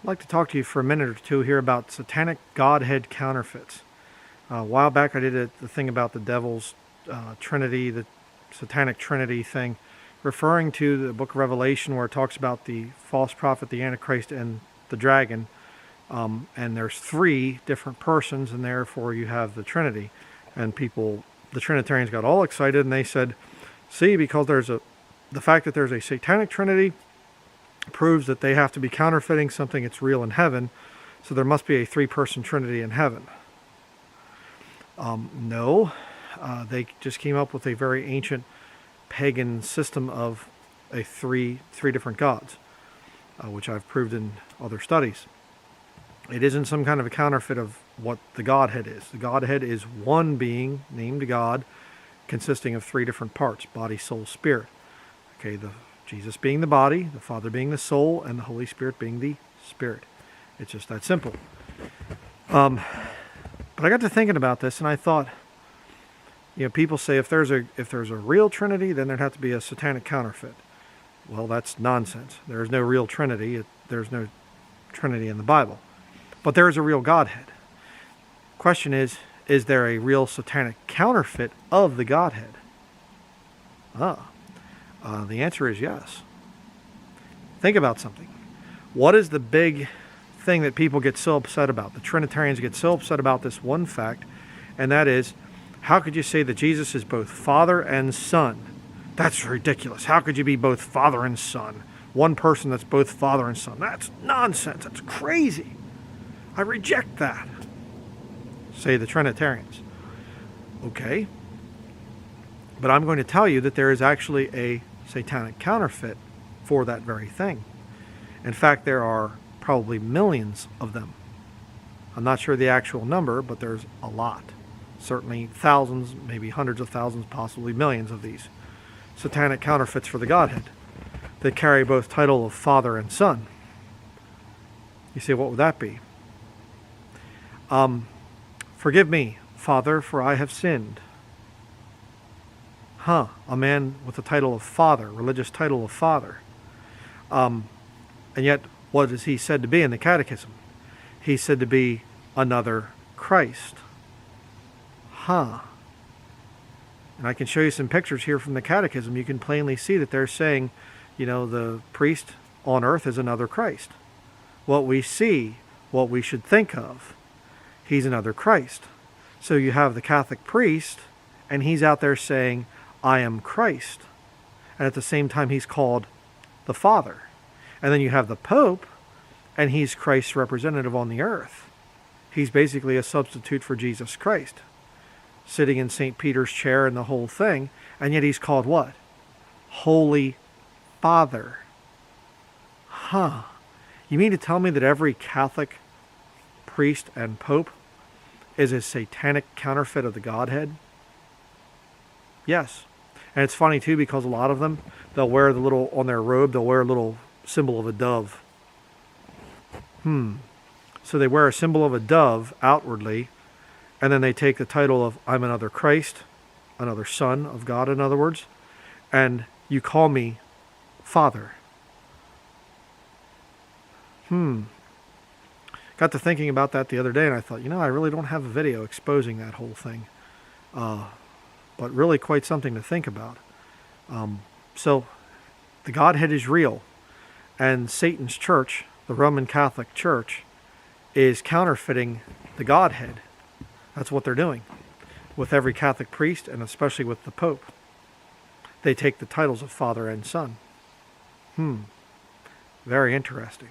I'd like to talk to you for a minute or two here about Satanic Godhead counterfeits. A while back I did the thing about the devil's Trinity, the Satanic Trinity thing, referring to the book of Revelation where it talks about the false prophet, the antichrist, and the dragon. And there's three different persons, and therefore you have the Trinity. And the Trinitarians got all excited, and they said, see, because the fact that there's a Satanic Trinity proves that they have to be counterfeiting something that's real in heaven, so there must be a three-person Trinity in heaven. No, they just came up with a very ancient pagan system of three different gods, which I've proved in other studies. It isn't some kind of a counterfeit of what the Godhead is. The Godhead is one being named God, consisting of three different parts: body, soul, spirit. Okay, Jesus being the body, the Father being the soul, and the Holy Spirit being the Spirit. It's just that simple. But I got to thinking about this, and I thought, people say if there's a real Trinity, then there'd have to be a Satanic counterfeit. Well, that's nonsense. There is no real Trinity. There's no Trinity in the Bible. But there is a real Godhead. Question is there a real Satanic counterfeit of the Godhead? The answer is yes. Think about something. What is the big thing that people get so upset about? The Trinitarians get so upset about this one fact, and that is, how could you say that Jesus is both Father and Son? That's ridiculous. How could you be both Father and Son? One person that's both Father and Son. That's nonsense. That's crazy. I reject that, say the Trinitarians. Okay. But I'm going to tell you that there is actually a Satanic counterfeit for that very thing. In fact, there are probably millions of them. I'm not sure the actual number, but there's a lot. Certainly thousands, maybe hundreds of thousands, possibly millions of these Satanic counterfeits for the Godhead that carry both title of Father and Son. You say, what would that be? Forgive me, Father, for I have sinned. A man with the title of Father, religious title of Father. And yet, what is he said to be in the Catechism? He's said to be another Christ. And I can show you some pictures here from the Catechism. You can plainly see that they're saying, the priest on earth is another Christ. What we see, what we should think of, he's another Christ. So you have the Catholic priest, and he's out there saying, I am Christ. And at the same time, he's called the Father. And then you have the Pope, and he's Christ's representative on the earth. He's basically a substitute for Jesus Christ, sitting in St. Peter's chair and the whole thing. And yet he's called what? Holy Father. You mean to tell me that every Catholic priest and Pope is a Satanic counterfeit of the Godhead? Yes. And it's funny too, because a lot of them, they'll wear on their robe, they'll wear a little symbol of a dove. So they wear a symbol of a dove outwardly, and then they take the title of, I'm another Christ, another Son of God, in other words, and you call me Father. Got to thinking about that the other day, and I thought, I really don't have a video exposing that whole thing. But really quite something to think about. So the Godhead is real, and Satan's church, the Roman Catholic Church, is counterfeiting the Godhead. That's what they're doing with every Catholic priest, and especially with the Pope. They take the titles of Father and Son. Very interesting.